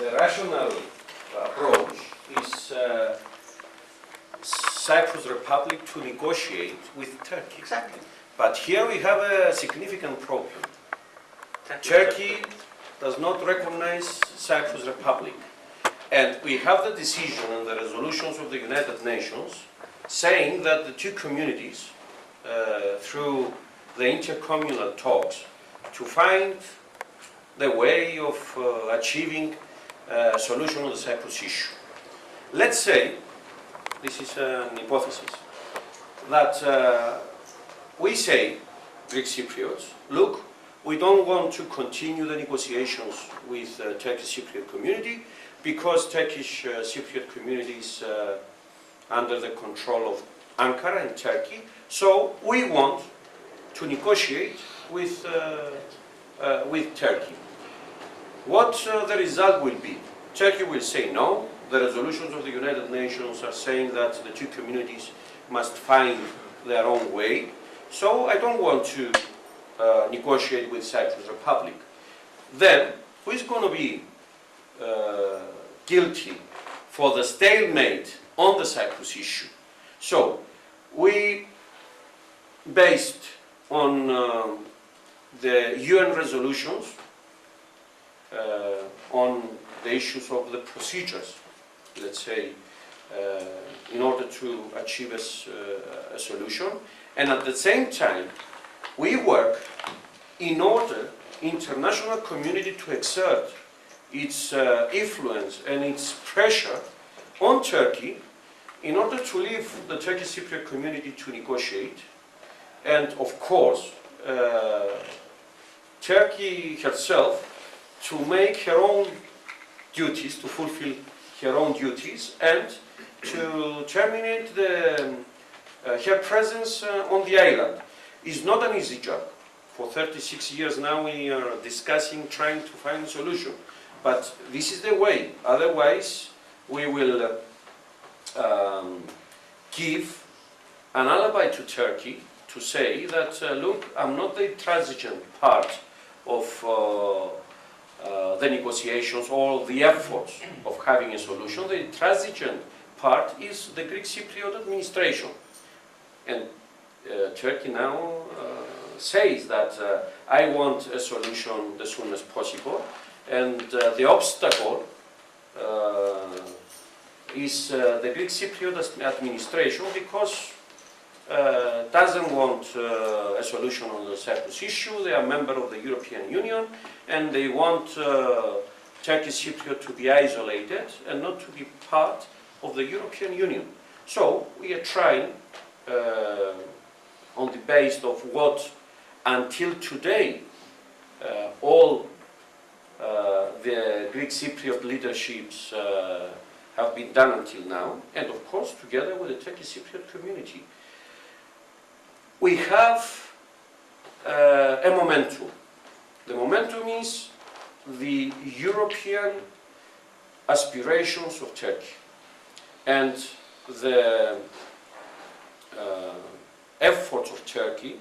the rational approach is Cyprus Republic to negotiate with Turkey. Exactly. But here we have a significant problem. Turkey does not recognize Cyprus Republic. And we have the decision and the resolutions of the United Nations saying that the two communities, through the intercommunal talks, to find the way of achieving a solution of the Cyprus issue. Let's say, this is an hypothesis, that we say, Greek Cypriots, look, we don't want to continue the negotiations with the Turkish Cypriot community because Turkish Cypriot community is under the control of Ankara and Turkey, so we want to negotiate with Turkey. What the result will be? Turkey will say no. The resolutions of the United Nations are saying that the two communities must find their own way. So I don't want to negotiate with Cyprus Republic. Then who is going to be guilty for the stalemate on the Cyprus issue? So we, based on the UN resolutions on the issues of the procedures, let's say, in order to achieve a solution, and at the same time we work in order international community to exert its influence and its pressure on Turkey in order to leave the Turkish Cypriot community to negotiate. And of course Turkey herself to make her own duties, to fulfill her own duties, and to terminate her presence on the island. Is not an easy job. For 36 years now we are discussing, trying to find a solution. But this is the way. Otherwise we will give an alibi to Turkey to say that, look, I'm not the transigent part of the negotiations or the efforts of having a solution. The transigent part is the Greek Cypriot administration. And Turkey now says that I want a solution as soon as possible, and the obstacle is the Greek Cypriot administration, because doesn't want a solution on the Cyprus issue. They are a member of the European Union and they want Turkish Cypriot to be isolated and not to be part of the European Union. So we are trying, on the basis of what until today all the Greek Cypriot leaderships have been done until now, and of course together with the Turkish Cypriot community. We have a momentum. The momentum is the European aspirations of Turkey and the efforts of Turkey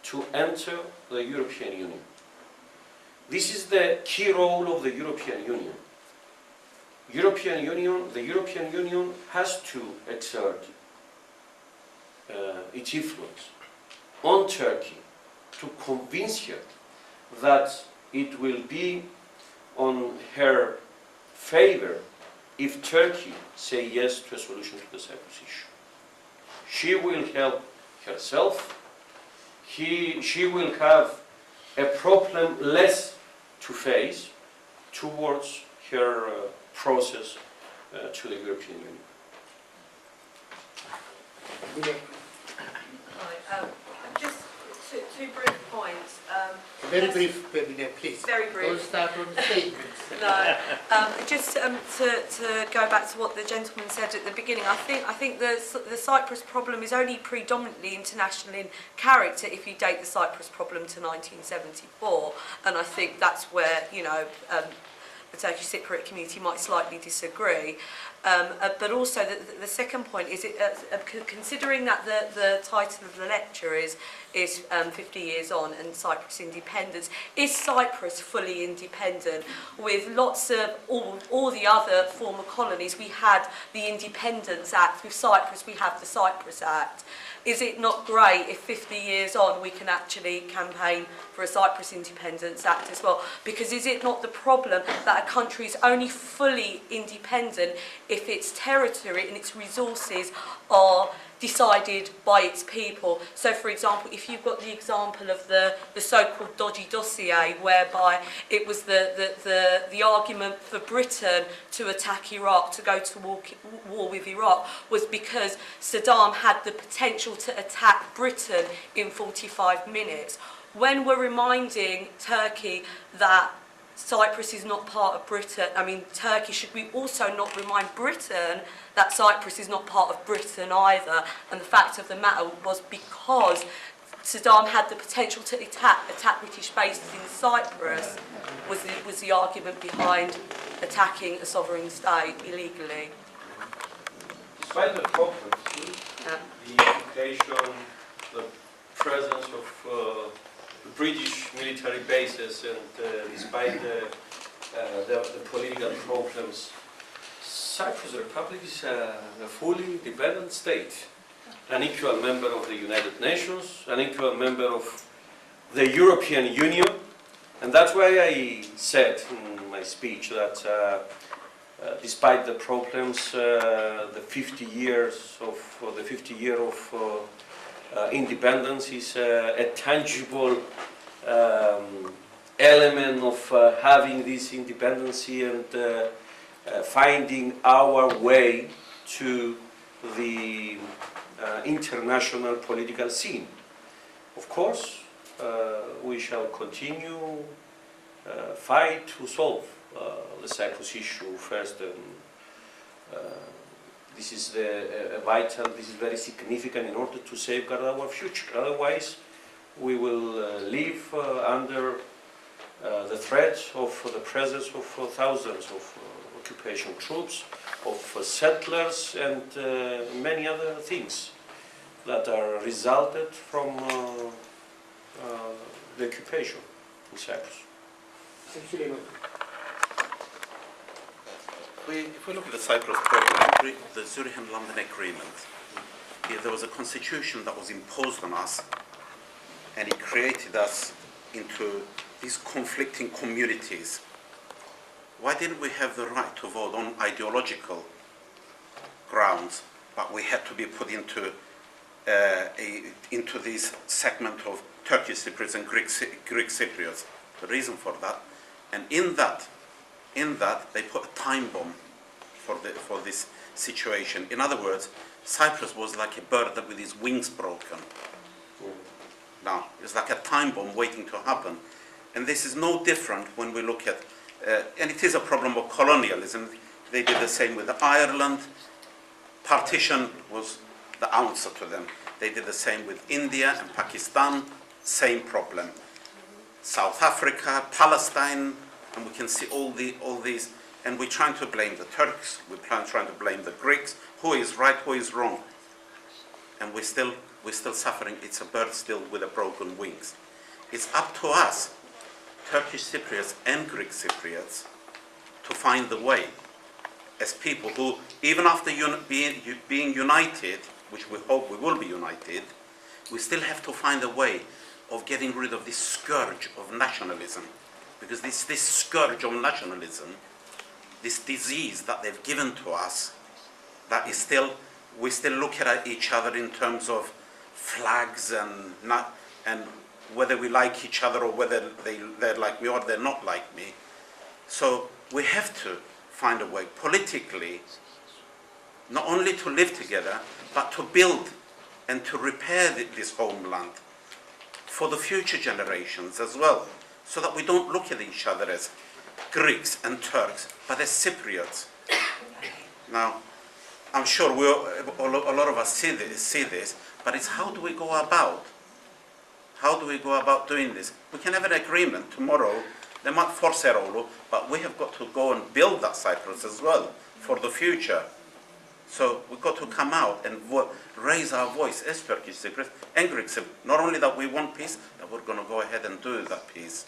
to enter the European Union. This is the key role of the European Union. The European Union has to exert its influence on Turkey to convince her that it will be on her favor if Turkey say yes to a solution to the Cyprus issue. She will help herself. She will have a problem less to face towards her process to the European Union. Just two brief points. Very brief, please. Very brief. Don't start on statements. No, just to go back to what the gentleman said at the beginning, I think the Cyprus problem is only predominantly international in character if you date the Cyprus problem to 1974, and I think that's where the Turkish Cypriot community might slightly disagree. But also the second point is, considering that the title of the lecture is 50 years on and Cyprus independence, is Cyprus fully independent? With lots of all the other former colonies, we had the Independence Act. With Cyprus, we have the Cyprus Act. Is it not great if 50 years on we can actually campaign for a Cyprus Independence Act as well? Because is it not the problem that a country is only fully independent if its territory and its resources are decided by its people? So, for example, if you've got the example of the so-called dodgy dossier, whereby it was the argument for Britain to attack Iraq, to go to war with Iraq, was because Saddam had the potential to attack Britain in 45 minutes. When we're reminding Turkey that Cyprus is not part of Britain, Turkey, should we also not remind Britain that Cyprus is not part of Britain either? And the fact of the matter was, because Saddam had the potential to attack British bases in Cyprus, was the argument behind attacking a sovereign state illegally. Despite the problems, the occupation, the presence of British military bases, and despite the political problems, Cyprus Republic is a fully independent state, an equal member of the United Nations, an equal member of the European Union, and that's why I said in my speech that despite the problems, the 50 year of independence is a tangible element of having this independency and finding our way to the international political scene. Of course, we shall continue fight to solve the Cyprus issue first, and this is vital, this is very significant in order to safeguard our future. Otherwise, we will live under the threat of the presence of thousands of occupation troops, of settlers, and many other things that are resulted from the occupation in Cyprus. If we look at the Cyprus problem, the Zurich and London Agreement, there was a constitution that was imposed on us, and it created us into these conflicting communities. Why didn't we have the right to vote on ideological grounds, but we had to be put into this segment of Turkish Cypriots and Greek Cypriots? The reason for that, and in that they put a time bomb for this situation. In other words, Cyprus was like a bird with his wings broken. Now, it's like a time bomb waiting to happen. And this is no different when we look at, and it is a problem of colonialism. They did the same with Ireland. Partition was the answer to them. They did the same with India and Pakistan, same problem. South Africa, Palestine, and we can see all these, and we're trying to blame the Turks, we're trying to blame the Greeks, who is right, who is wrong. And we're still suffering. It's a bird still with a broken wings. It's up to us, Turkish Cypriots and Greek Cypriots, to find the way as people who, even after being united, which we hope we will be united, we still have to find a way of getting rid of this scourge of nationalism. Because this scourge of nationalism, this disease that they've given to us, that is still, we still look at each other in terms of flags and whether we like each other or whether they're like me or they're not like me. So we have to find a way politically, not only to live together, but to build and to repair this homeland for the future generations as well, so that we don't look at each other as Greeks and Turks, but as Cypriots. Now, I'm sure a lot of us see this, but it's how do we go about? How do we go about doing this? We can have an agreement tomorrow They might force a role, but we have got to go and build that Cyprus as well for the future. So we've got to come out and raise our voice as Turkish Cypriots and Greek Cypriots. Not only that we want peace, that we're going to go ahead and do that peace.